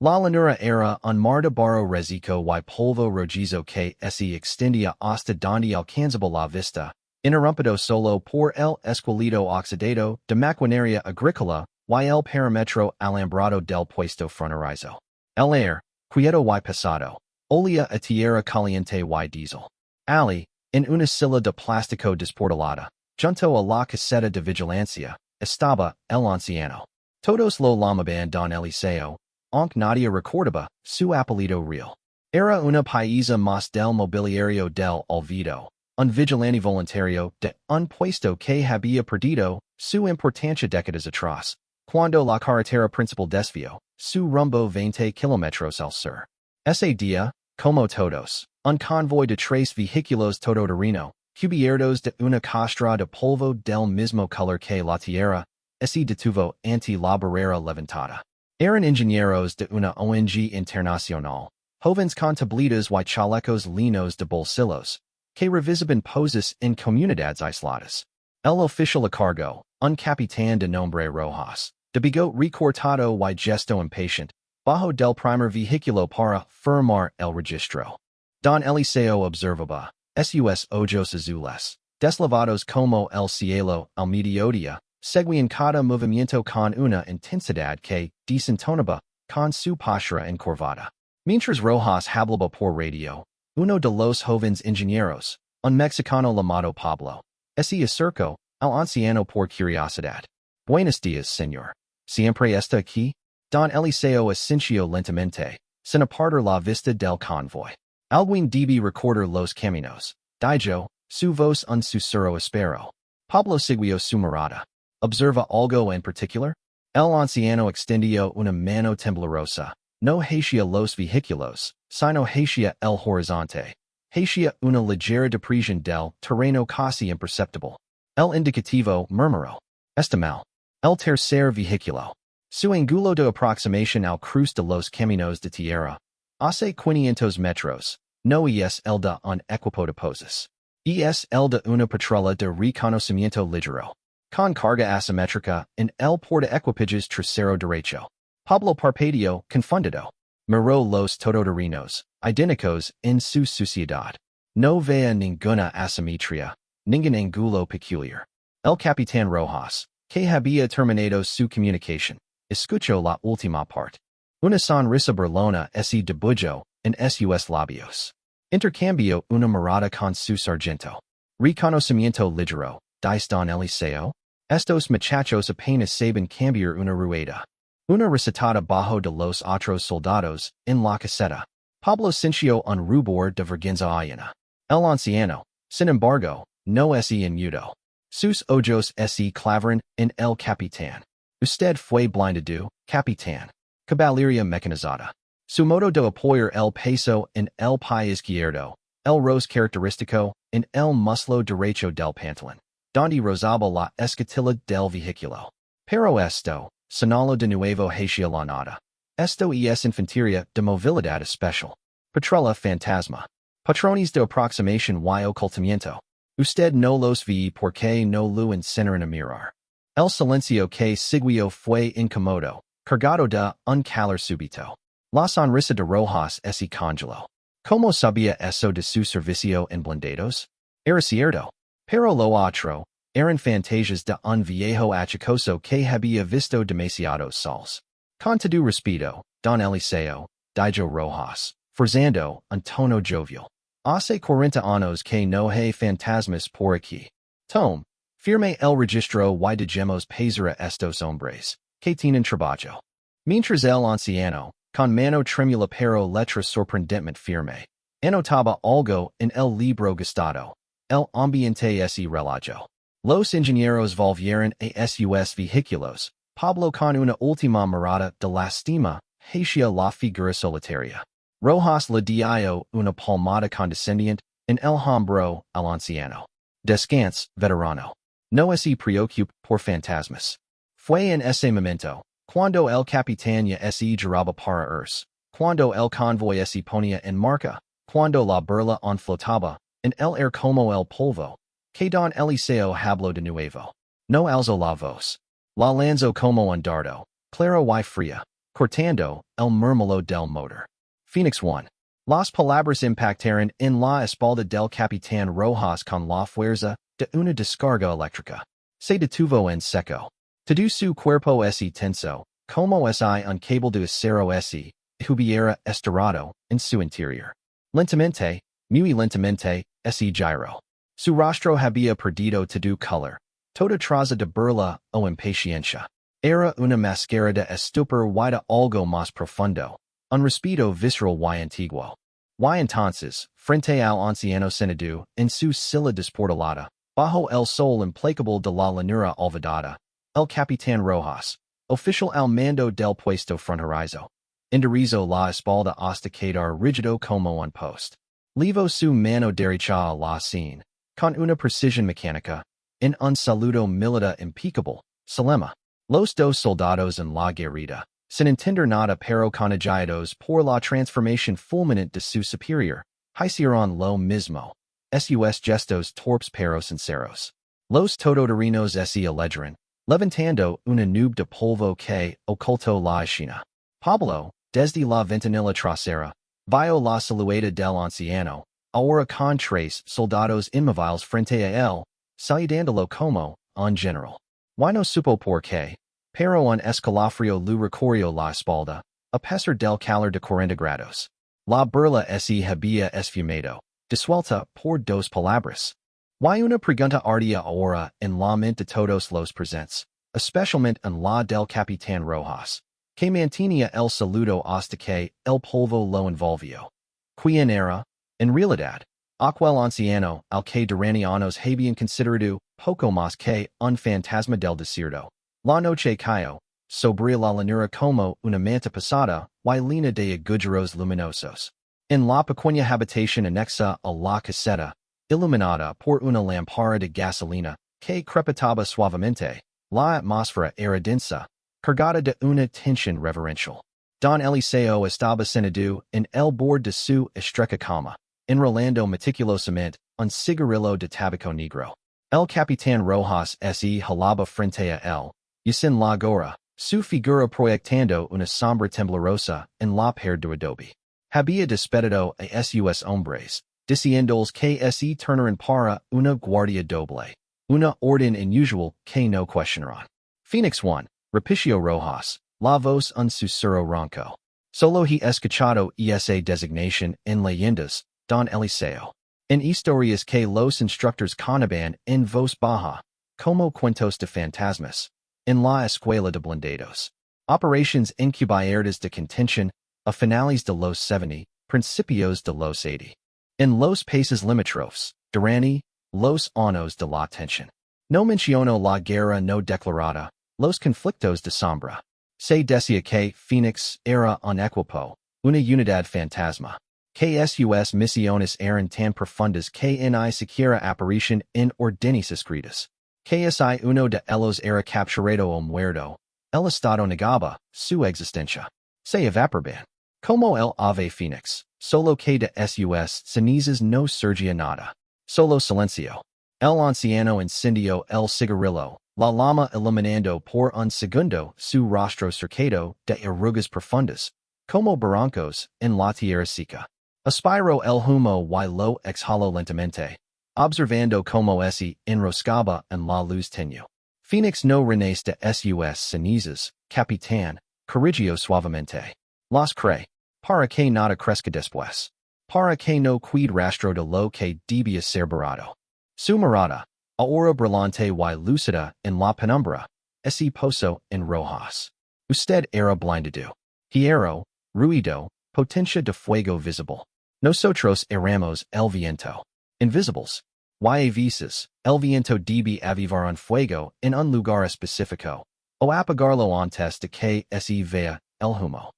La lanura era un mar de barro rezico y polvo rojizo que se extendía hasta donde alcanzaba la vista, interrumpido solo por el esqueleto oxidado de maquinaria agrícola y el perímetro alambrado del puesto fronterizo. El aire, quieto y pesado, olía a tierra caliente y diesel. Ali, en una silla de plástico desportilada, junto a la caseta de vigilancia, estaba el anciano. Todos lo llamaban Don Eliseo, aunque nadie recordaba su apellido real. Era una paisa más del mobiliario del olvido, un vigilante voluntario de un puesto que había perdido su importancia décadas atrás, cuando la carretera principal desvió su rumbo 20 kilómetros al sur. Ese día, como todos, un convoy de 3 vehículos todoterreno, cubiertos de una costra de polvo del mismo color que la tierra, se detuvo ante la barrera levantada. Eran ingenieros de una ONG internacional, jóvenes con tablitas y chalecos linos de bolsillos, que revisaban poses en comunidades aisladas. El oficial a cargo, un capitán de nombre Rojas, de bigot recortado y gesto impatient, bajo del primer vehículo para firmar el registro. Don Eliseo observaba, sus ojos azules, deslavados como el cielo al mediodía, seguían cada movimiento con una intensidad que desentonaba con su postura encorvada. Mientras Rojas hablaba por radio, uno de los jóvenes ingenieros, un mexicano llamado Pablo, se acercó al anciano por curiosidad. Buenos días, señor. ¿Siempre está aquí? Don Eliseo asintió lentamente, sin apartar la vista del convoy. Alguien debe recordar los caminos. Dijo, su voz un susurro espero. Pablo siguió su mirada. ¿Observa algo en particular? El anciano extendió una mano temblorosa. No hacia los vehículos, sino hacia el horizonte. Hacia una ligera depresión del terreno casi imperceptible. El indicativo murmuró. Está mal. El tercer vehículo. Su ángulo de aproximación al cruce de los caminos de tierra. Hace 500 metros. No es el de un equipo de poses. Es el de una patrulla de reconocimiento ligero. Con carga asimétrica en el portaequipajes trasero derecho. Pablo parpadeó, confundido. Miró los todoterrenos, idénticos en su suciedad. No vea ninguna asimetría, ningún ángulo peculiar. El capitán Rojas, que había terminado su comunicación, escuchó la última parte. Una sonrisa burlona se dibujó en sus labios. Intercambió una mirada con su sargento. Reconocimiento ligero, dice Don Eliseo. Estos muchachos apenas saben cambiar una rueda. Una recitada bajo de los otros soldados en la caseta. Pablo sintió un rubor de vergüenza ajena. El anciano, sin embargo, no es inmudo. Sus ojos se clavaron en el capitán. Usted fue blindado, capitán. Caballería mecanizada. Su modo de apoyar el peso en el pie izquierdo, el rose característico en el muslo derecho del pantalón, donde rozaba la escotilla del vehículo. Pero esto, sonalo de nuevo hacia la nada. Esto es infantería de movilidad especial. Patrulla fantasma. Patrones de aproximación y ocultamiento. Usted no los ve porque no lo encierran a mirar. El silencio que siguió fue incómodo, cargado de un calor súbito. La sonrisa de Rojas se congeló. ¿Cómo sabía eso de su servicio en blindados? Era cierto. Pero lo otro, eran fantasias de un viejo achacoso que había visto demasiados sols. Con todo respeto, Don Eliseo, dijo Rojas, forzando un tono jovial. Hace 40 años que no hay fantasmas por aquí. Tom, firme el registro y dejemos pasar a estos hombres, que tienen trabajo. Mientras el anciano, con mano trémula pero letra sorprendentemente firme, anotaba algo en el libro gastado. El ambiente se relajó. Los ingenieros volvieron a sus vehículos. Pablo con una última mirada de lástima hacia la figura solitaria. Rojas le dio una palmada condescendiente en el hombro al anciano. Descanse, veterano. No se preocupe por fantasmas. Fue en ese momento, cuando el capitán ya se giraba para irse, cuando el convoy se ponía en marcha, cuando la burla flotaba en el aire como el polvo, que Don Eliseo habló de nuevo. No alzó la voz. La lanzó como un dardo, claro y fría, cortando el murmullo del motor. Phoenix 1. Las palabras impactaron en la espalda del capitán Rojas con la fuerza de una descarga eléctrica. Se detuvo en seco. Todo su cuerpo ese tenso, como si un cable de acero ese hubiera estirado en su interior. Lentamente, muy lentamente, ese giro. Su rostro había perdido todo color. Toda traza de burla o impaciencia. Era una máscara de estupor y de algo más profundo. Un respeto visceral y antiguo. Y entonces, frente al anciano senador, en su silla desportilada, bajo el sol implacable de la llanura olvidada, el capitán Rojas, oficial al mando del puesto fronterizo, enderezó la espalda hasta quedar rígido como un post. Levo su mano derecha a la sien, con una precisión mecánica, en un saludo militar impecable, solemne. Los dos soldados en la guerrilla, sin entender nada pero contagiados por la transformación fulminante de su superior, hicieron lo mismo. Sus gestos torpes pero sinceros. Los todoterrenos se alegraron, levantando una nube de polvo que ocultó la escena. Pablo, desde la ventanilla trasera, vio la silueta del anciano, ahora con tres soldados inmóviles frente a él, saludándolo como un general. Y no supo por qué, pero un escalofrío le recorrió la espalda, a pesar del calor de 40 grados. La burla se había esfumado, disuelta por dos palabras. Y una pregunta ardía ahora en la mente de todos los presentes, especialmente en la del capitán Rojas, que mantenía el saludo hasta que el polvo lo envolvió. ¿Quién era? En realidad, aquel anciano al que durante años habían considerado poco más que un fantasma del desierto. La noche cayó, sobre la llanura como una manta pesada y llena de agujeros luminosos. En la pequeña habitación anexa a la caseta, iluminada por una lámpara de gasolina que crepitaba suavemente, la atmósfera era densa, cargada de una tensión reverencial. Don Eliseo estaba sentado en el borde de su estrecha cama, enrolando meticulosamente un cigarrillo de tabaco negro. El capitán Rojas se jalaba frente a él, y sin la gorra, su figura proyectando una sombra temblorosa en la pared de adobe. Había despedido a sus hombres, diciéndoles que se turnaran para una guardia doble, una orden inusual que no cuestionaron. Phoenix 1, Repetio Rojas, la voz un susurro ronco. Solo he escuchado esa designación en leyendas, Don Eliseo. En historias que los instructores contaban en voz baja, como cuentos de fantasmas. En la escuela de blindados. Operations encubiertas de contención, a finales de los 70, principios de los 80. En los países limítrofes, durante los años de la tensión. No menciono la guerra no declarada, los conflictos de sombra. Se decía que Phoenix era un equipo, una unidad fantasma. Que sus misiones eran tan profundas que ni siquiera aparecían en órdenes escritas. Que si uno de ellos era capturado o muerto, el estado negaba su existencia. Se evaporaban. Como el ave Phoenix, solo que de sus cenizas no surgía nada. Solo silencio. El anciano encendió el cigarrillo, la llama iluminando por un segundo su rostro cercado de arrugas profundas, como barrancos en la tierra seca. Aspiró el humo y lo exhaló lentamente, observando como se enroscaba en la luz tenue. Phoenix no renace de sus cenizas, capitán, corrigió suavemente. Las cree, para que nada crezca después. Para que no quede rastro de lo que debía ser borrado. Su mirada, ahora brillante y lúcida en la penumbra, se posó en Rojas. Usted era blindado. Hierro, ruido, potencia de fuego visible. Nosotros éramos el viento. Invisibles. Y a veces, el viento debe avivar un fuego en un lugar específico, o apagarlo antes de que se vea el humo.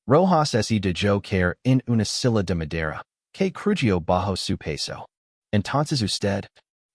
Rojas se dejó caer en una silla de madera, que crujió bajo su peso. Entonces usted,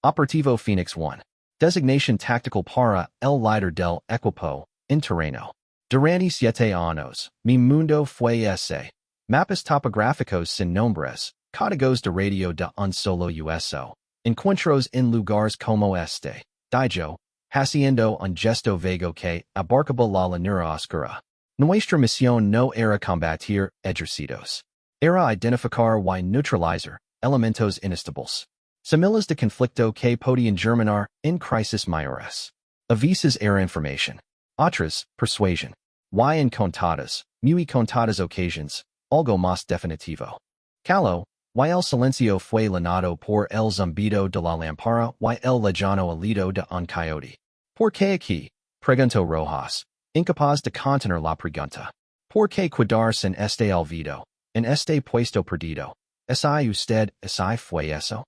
Operativo Phoenix 1. Designación tactical para el líder del equipo, en terreno. Durante 7 años, mi mundo fue ese. Mapas topográficos sin nombres, códigos de radio de un solo uso. Encuentros en lugares como este. Dijo, haciendo un gesto vago que abarcaba la llanura oscura. Nuestra misión no era combatir ejércitos. Era identificar y neutralizar elementos inestables. Similes de conflicto que podían germinar en crisis mayores. A veces era información. Otras, persuasión. Y en contadas, muy contadas ocasiones, algo más definitivo. Calo, y el silencio fue llenado por el zumbido de la lámpara y el lejano alido de un coyote. ¿Por qué aquí? Preguntó Rojas, incapaz de contener la pregunta. ¿Por qué quedarse en este olvido, en este puesto perdido? ¿Es usted, fue eso?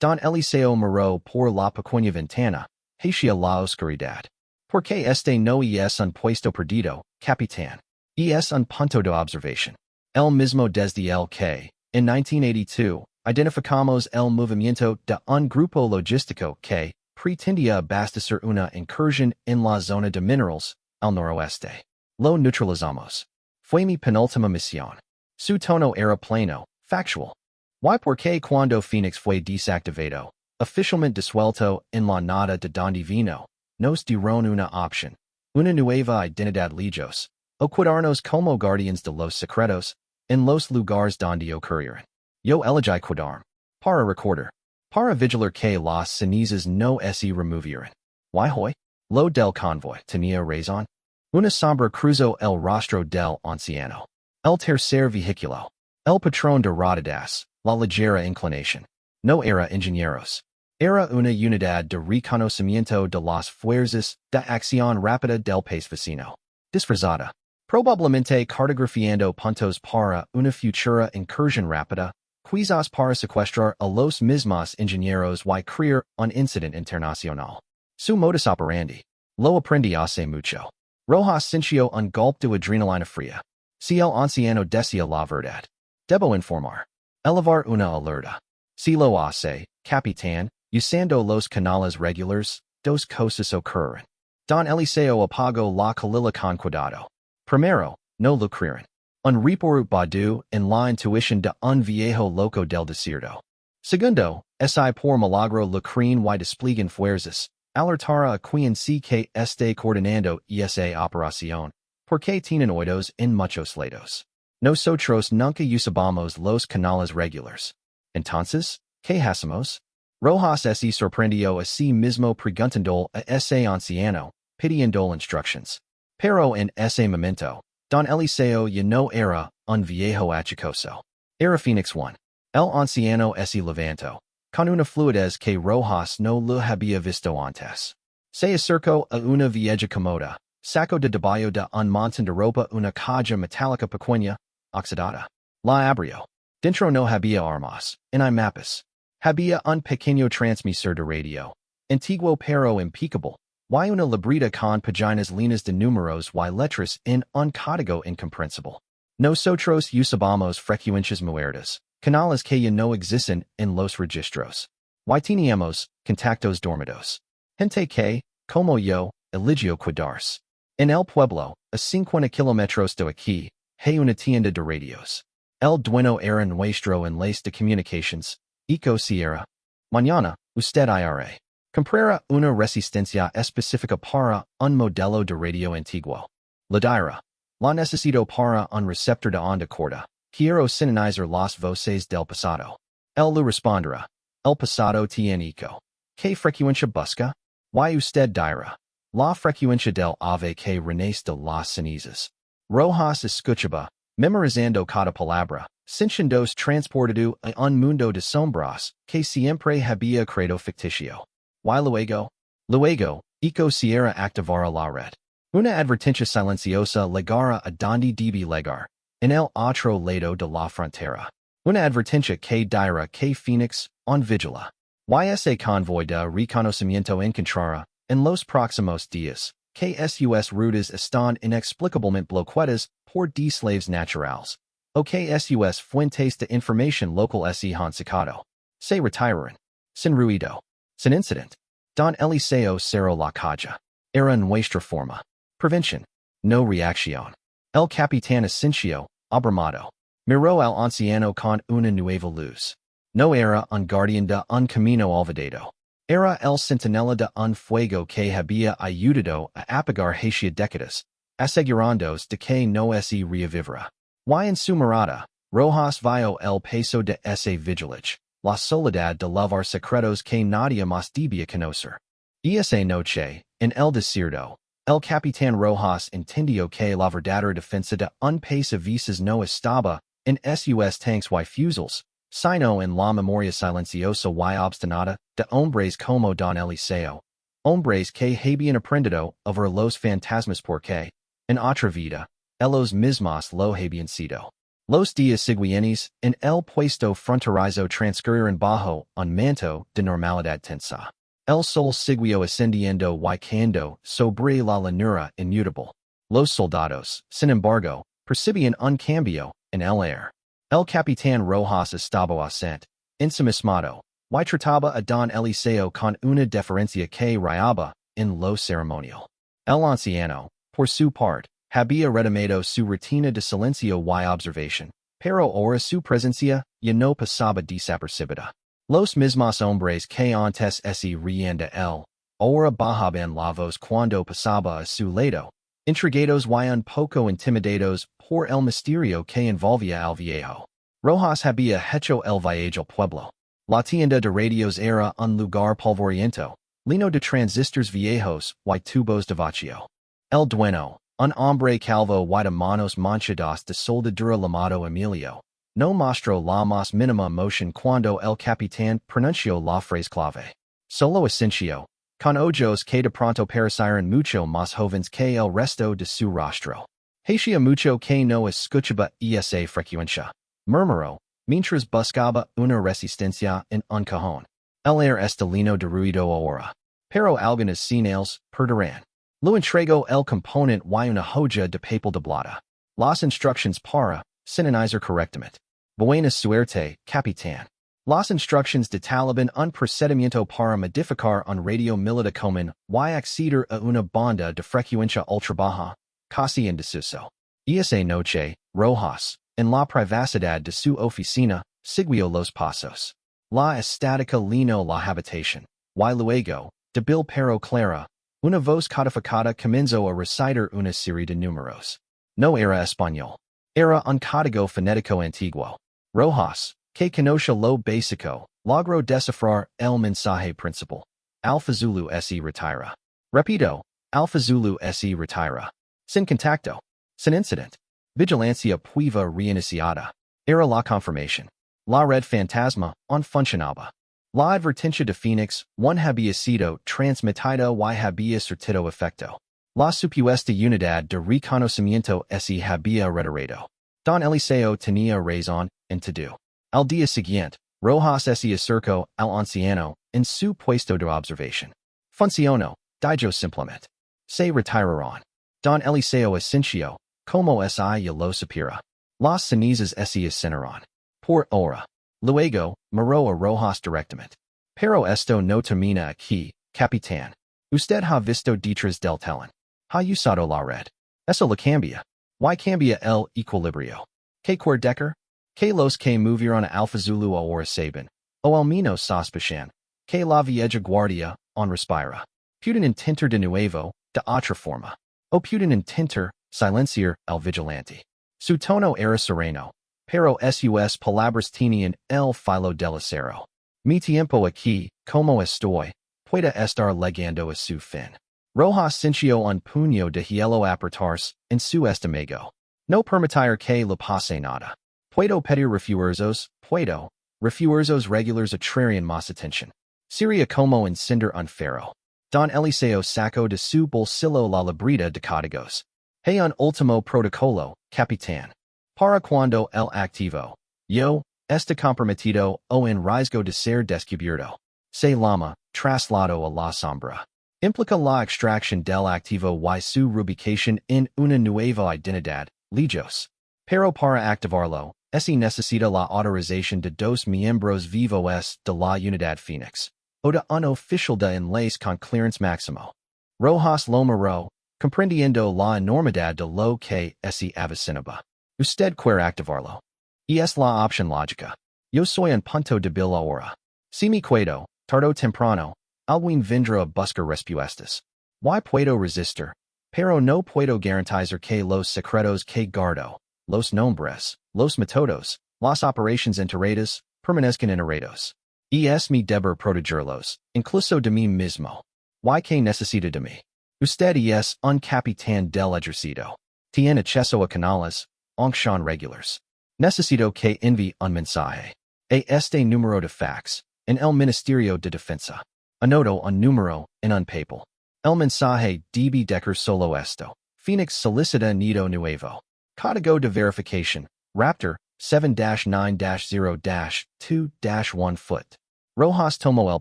Don Eliseo miró por la pequeña ventana, hacia la oscuridad. ¿Por qué este no es un puesto perdido, capitán? Es un punto de observación. El mismo desde el que, en 1982, identificamos el movimiento de un grupo logístico que pretendía abastecer una incursión en la zona de minerals, al noroeste. Lo neutralizamos. Fue mi penúltima misión. Su tono era pleno, factual. ¿Y por qué cuando Phoenix fue desactivado, oficialmente disuelto en la nada de donde vino, nos dieron una opción, una nueva identidad legos, o quedarnos como guardianes de los secretos, en los lugares donde ocurrieron? Yo elegí quedarme. Para recordar. Para vigilar que las cenizas no se removieran. ¿Y hoy? Lo del convoy tenía razón. Una sombra cruzó el rostro del anciano. El tercer vehículo. El patrón de rodadas, la ligera inclinación. No era ingenieros. Era una unidad de reconocimiento de las fuerzas de acción rápida del país vecino. Disfrazada. Probablemente cartografiando puntos para una futura incursión rápida, quizás para secuestrar a los mismos ingenieros y crear un incidente internacional. Su modus operandi. Lo aprendí hace mucho. Rojas sintió un golpe de adrenalina fría. Si el anciano decía la verdad. Debo informar. Elevar una alerta. Si lo hace, capitán, usando los canales regulares, dos cosas ocurren. Don Eliseo apagó la calila con cuidado. Primero, no lo creyeron. Un reporte badu en la intuición de un viejo loco del desierto. Segundo, si por milagro lo creen y despliegan fuerzas, alertara a quien sí que esté coordinando esa operación, porque tienen oídos en muchos lados. Nosotros nunca usamos los canales regulares. Entonces, ¿qué hacemos? Rojas se sorprendió a sí mismo preguntando a ese anciano, pidiendo instructions. Pero en ese momento, Don Eliseo ya no era un viejo achacoso. Era Phoenix 1. El anciano se levantó, con una fluidez que Rojas no lo había visto antes. Se acercó a una vieja comoda, sacó de debajo de un montón de ropa una caja metálica pequeña, oxidada. La abrió. Dentro no había armas, ni mapas. Había un pequeño transmisor de radio, antiguo pero impecable, y una libreta con páginas llenas de números y letras en un código incomprensible. Nosotros usamos frecuencias muertas, canales que ya no existen en los registros. Y teníamos contactos dormidos. Gente que, como yo, eligió quedarse. En el pueblo, a 50 kilómetros de aquí, hay una tienda de radios. El dueño era nuestro enlace de comunications, Eco Sierra. Mañana, usted irá. Comprara una resistencia específica para un modelo de radio antiguo. Le dirá. La necesito para un receptor de onda corta. Quiero sintonizar las voces del pasado. Él le responderá. El pasado tiene eco. ¿Qué frecuencia busca? Y usted dirá. La frecuencia del ave que renace de las cenizas. Rojas escuchaba, memorizando cada palabra, sintiéndose transportado a un mundo de sombras que siempre había credo ficticio. Y luego, Eco Sierra activara la red. Una advertencia silenciosa legara a donde debe llegar, en el otro lado de la frontera. Una advertencia que dirá que Phoenix, on vigila. Y ese convoy de reconocimiento encontrará, en los próximos días, que sus rutas están inexplicablemente bloqueadas por slaves naturales, o que sus fuentes de información local se han secado. Se retiraron. Sin ruido. Sin incident. Don Eliseo cerró la caja. Era nuestra forma. Prevención. No reacción. El capitán asintió, abrumado. Miró al anciano con una nueva luz. No era un guardián de un camino olvidado. Era el centinela de un fuego que había ayudado a apagar hacia décadas, asegurandos de que no se reavivra. Y en su morada, rojas vio el peso de ese vigilage, la soledad de lavar secretos que nadie más debía conocer. Esa noche, en el desierto, el capitán Rojas entendió que la verdadera defensa de un país a veces no estaba en sus tanks y fusiles, sino en la memoria silenciosa y obstinada de hombres como Don Eliseo, hombres que habían aprendido a ver los fantasmas porque, en otra vida, ellos mismos lo habían sido. Los días siguientes, en el puesto fronterizo transcurrieron bajo un manto de normalidad tensa. El sol siguió ascendiendo y cayendo sobre la llanura inmutable. Los soldados, sin embargo, percibían un cambio en el aire. El capitán Rojas estaba ausente, ensimismado, y trataba a Don Eliseo con una deferencia que rayaba en lo ceremonial. El anciano, por su parte, había retomado su rutina de silencio y observación, pero ahora su presencia ya no pasaba desapercibida. Los mismos hombres que antes se reían de él, ahora bajaban la voz cuando pasaba a su lado, intrigados y un poco intimidados por el misterio que envolvía al viejo. Rojas había hecho el viaje al pueblo. La tienda de radios era un lugar polvoriento, lleno de transistors viejos y tubos de vacío. El dueño, un hombre calvo y de manos manchadas de soldadura llamado Emilio, no mostró la más mínima emoción cuando el capitán pronunció la frase clave. Solo asintió, con ojos que de pronto parecieron mucho más jóvenes que el resto de su rostro. Hacía mucho que no escuchaba esa frecuencia, murmuró, mientras buscaba una resistencia en un cajón. El aire está lleno de ruido ahora, pero algunas señales perderán. Lo entregó el componente y una hoja de papel de plata. Las instrucciones para sinonizar correctamente. Buena suerte, capitán. Las instrucciones detallan un procedimiento para modificar un radio militar común y acceder a una banda de frecuencia ultra baja, casi en desuso. Esa noche, Rojas, en la privacidad de su oficina, siguió los pasos. La estática llenó la habitación, y luego, débil pero clara, una voz codificada comenzó a recitar una serie de números. No era español. Era un código fonético antiguo. Rojas, que conoce lo básico, logró descifrar el mensaje principal. Alfa Zulu se retira. Repito, Alfa Zulu se retira. Sin contacto. Sin incident. Vigilancia prueba reiniciada. Era la confirmación. La red fantasma on funcionaba. La advertencia de Phoenix, one había sido transmitido y había surtido efecto. La supuesta unidad de reconocimiento se había retirado. Don Eliseo tenía razón en todo. Al día siguiente, Rojas se acercó al anciano en su puesto de observación. Funcionó, dijo simplemente. Se retiraron. Don Eliseo asintió, como si ya lo supiera. Las cenizas se incineraron. Por ahora. Luego, miró a Rojas directamente. Pero esto no termina aquí, capitán. Usted ha visto detrás del telón. Ha usado la red. Eso lo cambia. Y cambia el equilibrio. Que Decker? Que los que movieron a Alfa Zulu ahora saben, o al menos sospechan, que la vieja guardia on respira. Pueden intentar de nuevo, de otra forma. O pueden intentar silenciar al vigilante. Su tono era sereno, pero sus palabras tenían el filo del acero. Mi tiempo aquí, como estoy, puede estar llegando a su fin. Rojas sintió un puño de hielo apretarse en su estómago. No permitir que le pase nada. Puedo pedir refuerzos, puedo. Refuerzos regulares atraerían más atención. Sería como encender un faro. Don Eliseo sacó de su bolsillo la libreta de códigos. Hey un último protocolo, capitán. Para cuando el activo. Yo, está comprometido o en riesgo de ser descubierto. Se llama, traslado a la sombra. Implica la extracción del activo y su reubicación en una nueva identidad, lejos. Pero para activarlo, se necesita la autorización de dos miembros vivos de la unidad Phoenix, o de un oficial de enlace con clearance máximo. Rojas lo miró, comprendiendo la enormidad de lo que se avecinaba. Usted quiere activarlo. Y es la opción lógica. Yo soy un punto débil ahora. Si me quedo, tarde o temprano, alguien vendrá a buscar respuestas. ¿Y puedo resistir? pero no puedo garantizar que los secretos que guardo, los nombres, los métodos, las operations integradas, permanezcan inherentes. Es mi deber protegerlos, incluso de mí mismo. ¿Y que necesita de mí? Usted es un capitán del ejército. Tiene acceso a canales, aunque son regulars. Necesito que envíe un mensaje. A este número de fax, en el Ministerio de Defensa. Anoto un número, en un papel. El mensaje debe decir solo esto. Phoenix solicita nido nuevo. Código de verificación. Raptor, 7-9-0-2-1 foot. Rojas tomo el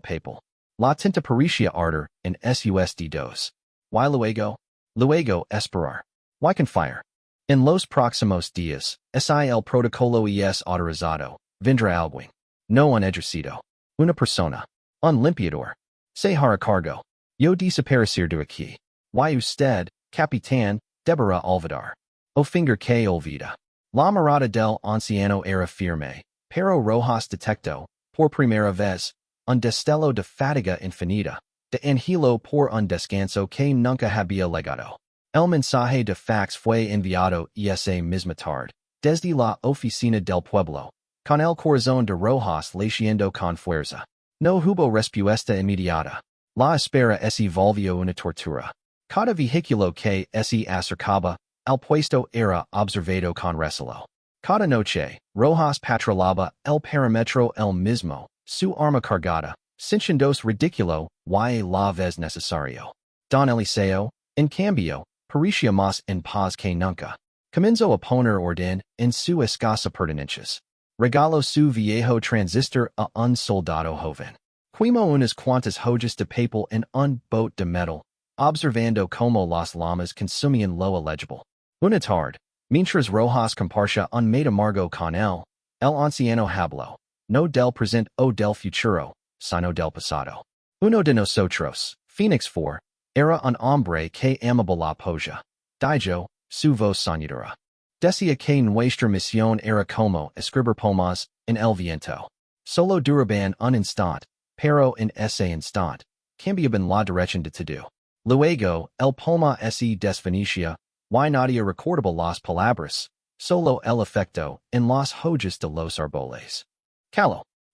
papel. La tinta parecía arder en SUSD2. Y luego? Luego esperar. Y confiar. En los próximos días, si el protocolo es autorizado, vendrá alguien. No un ejército. Una persona. Un limpiador. Se hará cargo. Yo desaparecer de aquí. Y usted, capitán, deberá olvidar. O finger que olvida. La mirada del anciano era firme, pero Rojas detectó, por primera vez, un destello de fatiga infinita, de angelo por un descanso que nunca había legado. El mensaje de fax fue enviado esa misma tarde, desde la oficina del pueblo, con el corazón de Rojas latiendo con fuerza. No hubo respuesta inmediata. La espera se volvió una tortura. Cada vehículo que se acercaba al puesto era observado con recelo. Cada noche, Rojas patrolaba el perímetro el mismo, su arma cargada, sintiéndose ridículo y la vez necesario. Don Eliseo, en cambio, parecía más en paz que nunca. Comenzó a poner orden en su escasa pertenencias. Regaló su viejo transistor a un soldado joven. Quimo unas cuantas joyas de papel en un bote de metal, observando como las llamas consumían lo elegible. Una tarde, mientras Rojas compartía un mate amargo con el anciano habló, no del presente o del futuro, sino del pasado. Uno de nosotros, Phoenix 4, era un hombre que amaba la polla. Dijo, su voz sonidora. Decía que nuestra misión era como escribir poemas en el viento. Solo duraban un instante, pero en ese instante, cambiaban la dirección de todo. Luego, el poema se desvanecía, y nadie recordaba las palabras, solo el efecto en las hojas de los árboles.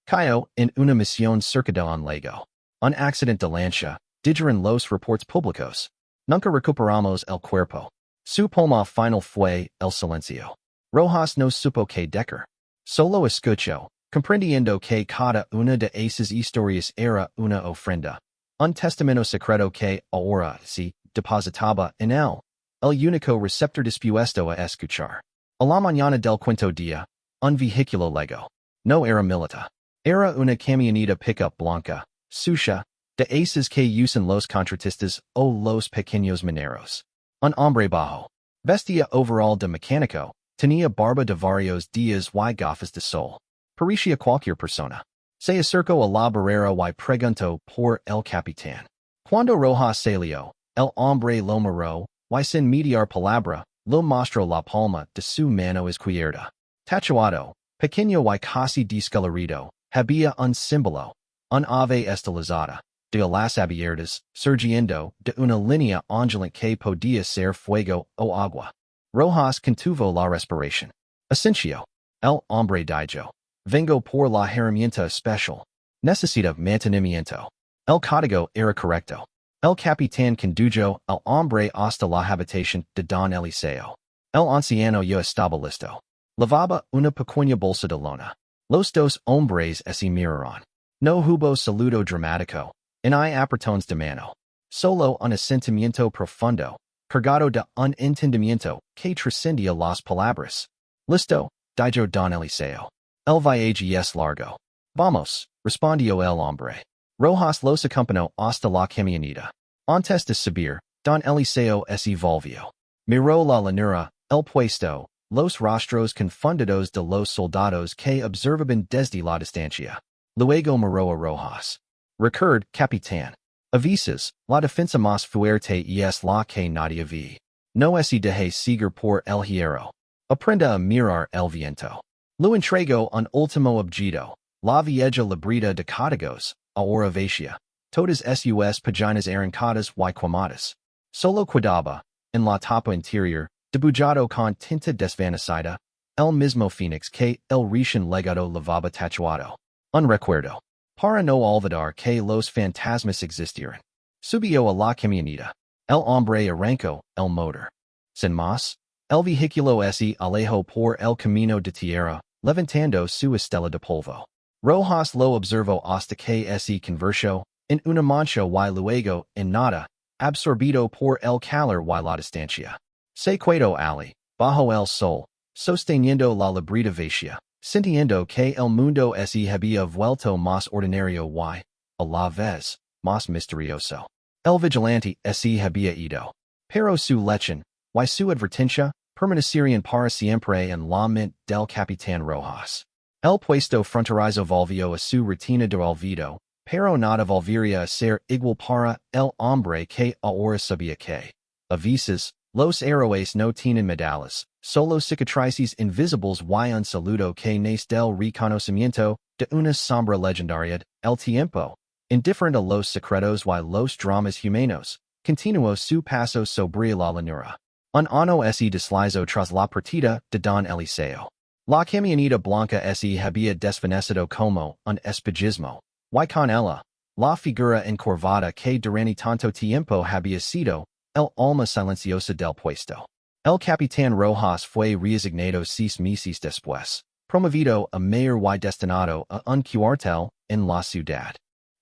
Cayó en una misión cerca de un lago. Un accidente de lancha, dijeron los reportes públicos. Nunca recuperamos el cuerpo. Su poema final fue el silencio. Rojas no supo qué decir. Solo escuchó, comprendiendo que cada una de esas historias era una ofrenda. Un testamento secreto que ahora se depositaba en él. El único receptor dispuesto a escuchar. A la mañana del quinto día, un vehículo llegó. No era militar. Era una camioneta pickup blanca, sucia, de esas que usan los contratistas o los pequeños mineros. Un hombre bajo. Vestía overall de mecánico, tenía barba de varios días y gafas de sol. Parecía cualquier persona. Se acercó a la barrera y preguntó por el capitán. Cuando Rojas salió, el hombre lo miró, y sin mediar palabra, lo mostró la palma de su mano izquierda. Tatuado, pequeño y casi descolorido, había un símbolo, un ave estilizada, de alas abiertas, surgiendo de una línea ondulante que podía ser fuego o agua. Rojas contuvo la respiración. Asensio. El hombre dijo. Vengo por la herramienta especial. Necesita mantenimiento. El código era correcto. El capitán condujo al hombre hasta la habitación de Don Eliseo. El anciano ya estaba listo. Lavaba una pequeña bolsa de lona. Los dos hombres se miraron. No hubo saludo dramático, ni apretones de mano. Solo un asentimiento profundo, cargado de un entendimiento que trascendía las palabras. Listo, dijo Don Eliseo. El viaje es largo. Vamos, respondió el hombre. Rojas los acompañó hasta la camioneta. Antes de subir, Don Eliseo se volvió. Miró la llanura, el puesto, los rostros confundidos de los soldados que observaban desde la distancia. Luego miró a Rojas. Recuerde, capitán. Avisas, la defensa más fuerte es la que nadie ve. No se deje seguir por el hierro. Aprenda a mirar el viento. Lo entregó un último objeto, la vieja libreta de códigos, ahora vacía. Todas sus páginas arrancadas y quemadas. Solo quedaba, en la tapa interior, debujado con tinta desvanecida, el mismo Phoenix que el recién legado lavaba tatuado. Un recuerdo. Para no olvidar que los fantasmas existieran. Subió a la camioneta. El hombre arrancó el motor. Sin más, el vehículo se alejó por el camino de tierra, levantando su estela de polvo. Rojas lo observó hasta que se convirtió en una mancha y luego en nada, absorbido por el calor y la distancia. Se quedó allí, bajo el sol, sosteniendo la libreta vacía, sintiendo que el mundo se había vuelto más ordinario y, a la vez, más misterioso. El vigilante se había ido. Pero su lechen, y su advertencia, permanecerían para siempre en la mente del capitán Rojas. El puesto fronterizo volvió a su rutina de olvido, pero nada volvería a ser igual para el hombre que ahora sabía que, a veces, los héroes no tienen medallas, solo cicatrices invisibles y un saludo que nace del reconocimiento de una sombra legendaria. El tiempo, indiferente a los secretos y los dramas humanos, continuó su paso sobre la llanura. Un ano se deslizó tras la partida de Don Eliseo. La camioneta blanca se había desvanecido como un espejismo, y con ella, la figura encorvada que durante tanto tiempo había sido el alma silenciosa del puesto. El capitán Rojas fue resignado 6 meses después, promovido a mayor y destinado a un cuartel en la ciudad.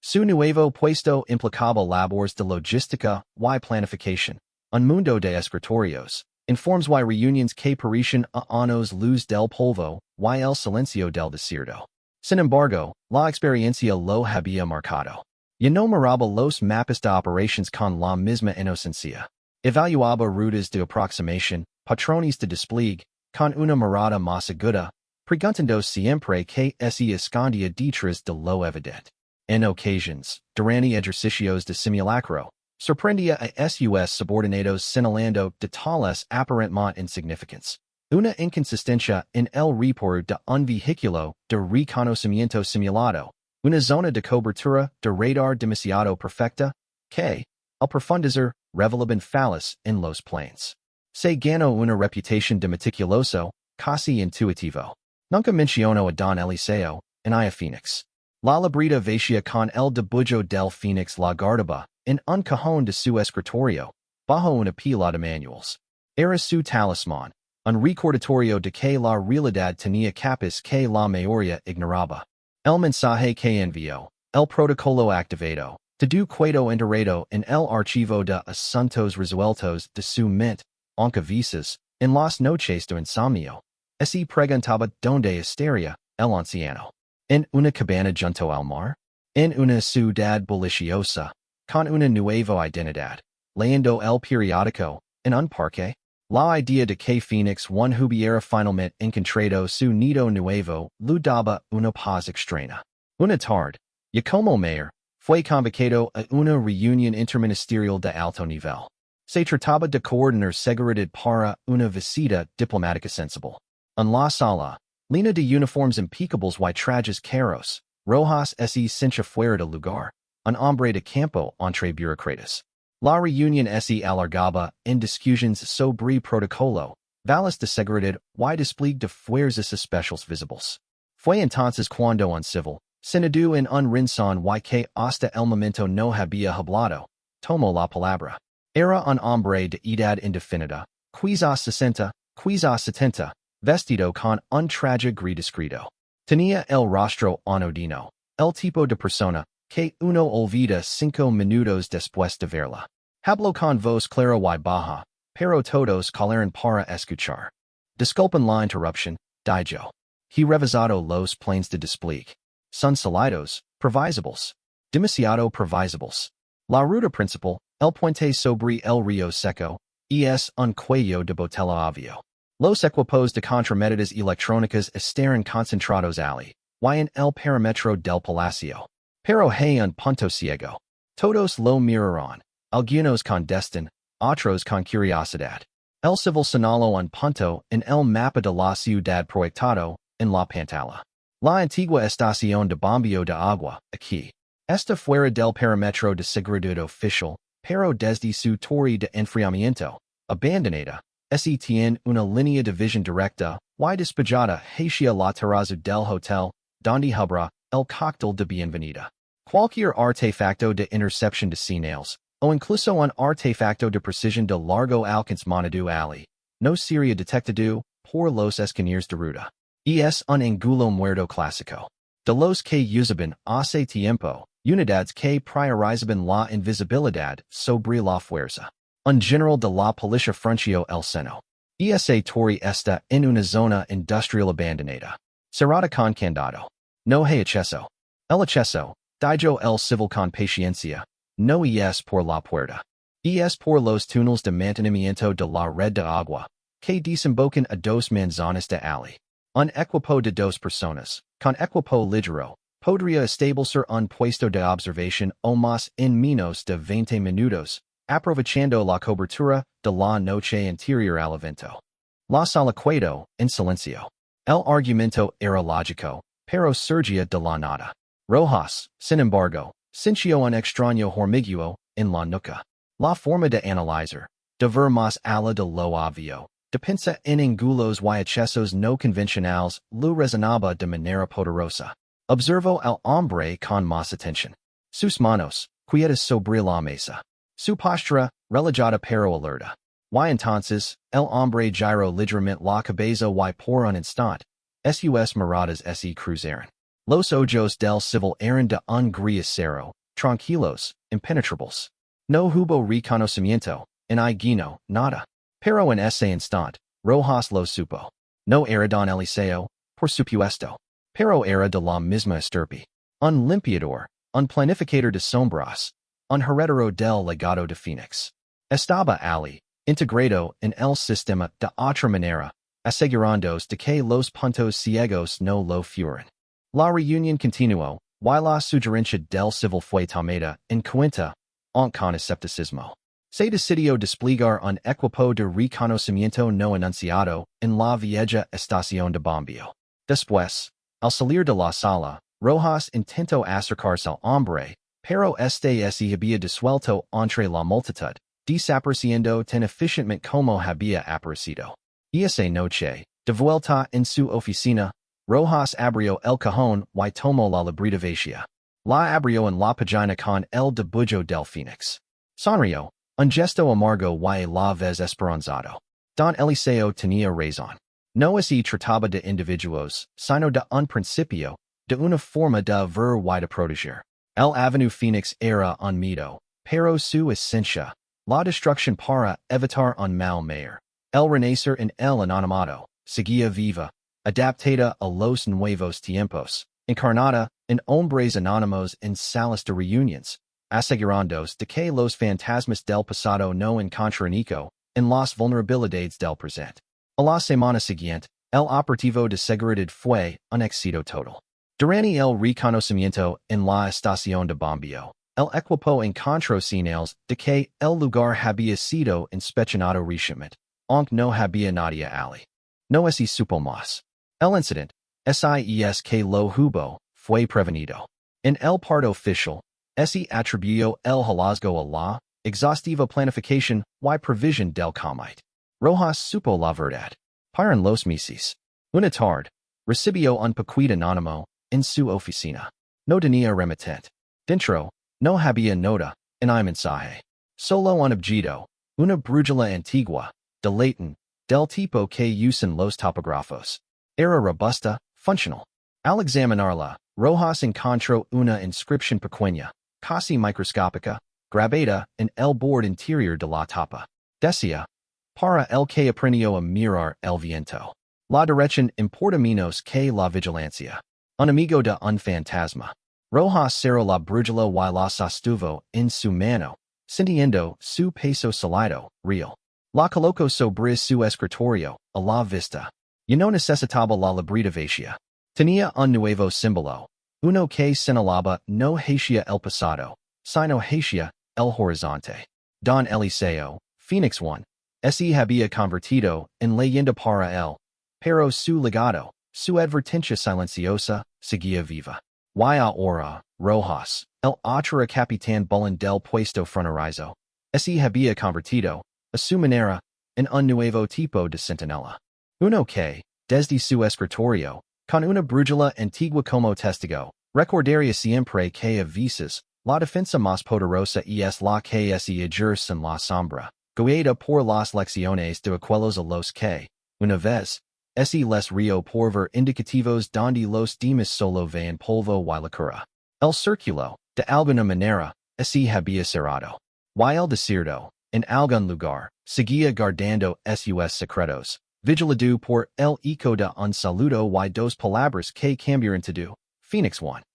Su nuevo puesto implicaba labores de logística y planificación, un mundo de escritorios, informes y reuniones que parecían a años luz del polvo y el silencio del desierto. Sin embargo, la experiencia lo había marcado. Ya no miraba los mapas de operaciones con la misma inocencia. Evaluaba rutas de aproximación, patrones de despliegue, con una mirada más aguda, preguntando siempre que se escondía detrás de lo evidente. En ocasiones, durante ejercicios de simulacro, sorprendía a sus subordinados señalando detalles aparentemente insignificantes. Una inconsistencia en el reporte de un vehículo de reconocimiento simulado, una zona de cobertura de radar demasiado perfecta, que, al profundizar, revelaban fallas en los planes. Se ganó una reputación de meticuloso, casi intuitivo. Nunca mencionó a Don Eliseo, en a Phoenix. La libreta vacía con el dibujo del Phoenix la guardaba en un cajón de su escritorio, bajo una pila de manuals. Era su talismán, un recordatorio de que la realidad tenía capas que la mayoría ignoraba. El mensaje que envió, el protocolo activado, todo quedó enterrado en el archivo de asuntos resueltos de su mente, aunque veces, en las noches de insomnio, se preguntaba dónde estaría el anciano. En una cabana junto al mar, en una ciudad bulliciosa, con una nueva identidad, leyendo el periódico, en un parque. La idea de que Phoenix hubiera finalmente encontrado su nido nuevo le daba una paz extraña. Una tarde, y como mayor, fue convocado a una reunión interministerial de alto nivel. Se trataba de coordinar seguridad para una visita diplomática sensible. En la sala, línea de uniformes impecables y trajes caros, Rojas se cincha fuera de lugar, un hombre de campo entre burócratas. La reunión se alargaba en discusiones sobre protocolo, valas de seguridad y despliegue de fuerzas especiales visibles. Fue entonces cuando un civil, senador en un rincón y que hasta el momento no había hablado, tomó la palabra. Era un hombre de edad indefinida, quizás 60, quizás 70, vestido con un traje gris discreto. Tenía el rostro anodino, el tipo de persona que uno olvida 5 minutos después de verla. Habló con voz clara y baja, pero todos callaron para escuchar. Disculpen la interrupción, dijo. He revisado los planes de despliegue. Son sólidos, previsibles. Demasiado previsibles. La ruta principal, el puente sobre el río seco, es un cuello de botella obvio. Los equipos de contramedidas electrónicas estaban concentrados allí, y en el perímetro del palacio. Pero hay un punto ciego. Todos lo miraron, algunos con desdén, otros con curiosidad. El civil señaló un punto en el mapa de la ciudad proyectado en la pantalla. La antigua estación de bombeo de agua, aquí. Está fuera del perímetro de seguridad oficial, pero desde su torre de enfriamiento, abandonada, se tiene una línea de visión directa, y despejada hacia la terraza del hotel, donde habrá el cóctel de bienvenida. Cualquier artefacto de intercepción de señales, o incluso un artefacto de precisión de largo alcance monado ali, no sería detectado por los escaneros de ruta. Es un ángulo muerto clásico. De los que usaban hace tiempo, unidades que priorizaban la invisibilidad sobre la fuerza. Un general de la policía frunció el seno. Esa torre está en una zona industrial abandonada. Cerrada con candado. No hay acceso. El acceso, dijo el civil con paciencia, no es por la puerta. Es por los túneles de mantenimiento de la red de agua, que desembocan a dos manzanas de alley. Un equipo de dos personas, con equipo ligero, podría establecer un puesto de observación o más en menos de 20 minutos, aprovechando la cobertura de la noche anterior al evento. La sala quedó en silencio. El argumento era lógico, pero surgía de la nada. Rojas, sin embargo, sintió un extraño hormigueo en la nuca. La forma de analizar, de ver más allá de lo obvio, de pensar en ángulos y accesos no convencionales, lo razonaba de manera poderosa. Observó al hombre con más atención. Sus manos, quietas sobre la mesa. Su postura, relajada pero alerta. Y entonces, el hombre giró ligeramente la cabeza y por un instante, sus miradas se cruzaron. Los ojos del civil eran de un gris acero, tranquilos, impenetrables. No hubo reconocimiento, en guino, nada. Pero en ese instante, Rojas lo supo. No era don Eliseo, por supuesto. Pero era de la misma estirpe. Un limpiador, un planificador de sombras, un heredero del legado de Phoenix. Estaba ali, integrado en el sistema de otra manera, asegurándose de que los puntos ciegos no lo fueran. La reunión continuó, y la sugerencia del civil fue tomada en cuenta, aunque con escepticismo. Se decidió desplegar un equipo de reconocimiento no anunciado en la vieja estación de bombeo. Después, al salir de la sala, Rojas intentó acercarse al hombre, pero este se había disuelto entre la multitud, desapareciendo tan eficientemente como había aparecido. Esa noche, de vuelta en su oficina, Rojas abrió el cajón y tomó la libreta vacía. La abrió en la página con el dibujo del Phoenix. Sonrió, un gesto amargo y la vez esperanzado. Don Eliseo tenía razón. No se trataba de individuos, sino de un principio, de una forma de ver y de proteger. El Avenue Phoenix era un mito, pero su esencia, la destrucción para evitar un mal mayor. El renacer en el anonimato, seguía viva, adaptada a los nuevos tiempos, encarnada en hombres anónimos en salas de reuniones, asegurándose de que los fantasmas del pasado no encontraran eco en las vulnerabilidades del presente. A la semana siguiente, el operativo de seguridad fue un éxito total. Durante el reconocimiento en la estación de bombeo, el equipo encontró señales de que el lugar había sido inspeccionado recientemente, aunque no había nadie allí. No se supo más. El incidente, SIES que lo hubo, fue prevenido. En el parte oficial, se atribuyó el hallazgo a la exhaustiva planificación y previsión del comité. Rojas supo la verdad. Paran los meses. Una tarde, recibió un paquete anónimo en su oficina. No tenía remitente. Dentro, no había nota, en el mensaje. Solo un objeto, una brújula antigua, de Latin, del tipo que usan los topógrafos. Era robusta, funcional. Al examinarla, Rojas encontró una inscripción pequeña, casi microscópica, grabada en el borde interior de la tapa. Decía, para el que aprendió a mirar el viento. La dirección importa menos que la vigilancia. Un amigo de un fantasma. Rojas cerró la brújula y la sostuvo en su mano, sintiendo su peso sólido, real. La colocó sobre su escritorio, a la vista. Y no necesitaba la libreta vacía. Tenía un nuevo símbolo, uno que señalaba no hacia el pasado, sino hacia el horizonte. Don Eliseo, Phoenix 1, se había convertido en leyenda para él, pero su legado, su advertencia silenciosa, seguía viva. Y ahora, Rojas, el otro capitán Bullen del puesto fronterizo, se había convertido, a su manera, en un nuevo tipo de centinela. Uno que, desde su escritorio, con una brújula antigua como testigo, recordaría siempre que a veces, la defensa más poderosa es la que se ejerce en la sombra, guiada por las lecciones de aquellos a los que, una vez, les rio por ver indicativos donde los demás solo ven polvo y locura. El círculo, de alguna manera, se había cerrado. Y el desierto, en algún lugar, seguía guardando sus secretos, vigilado por el eco de un saludo y dos palabras que cambiaron todo. Phoenix 1.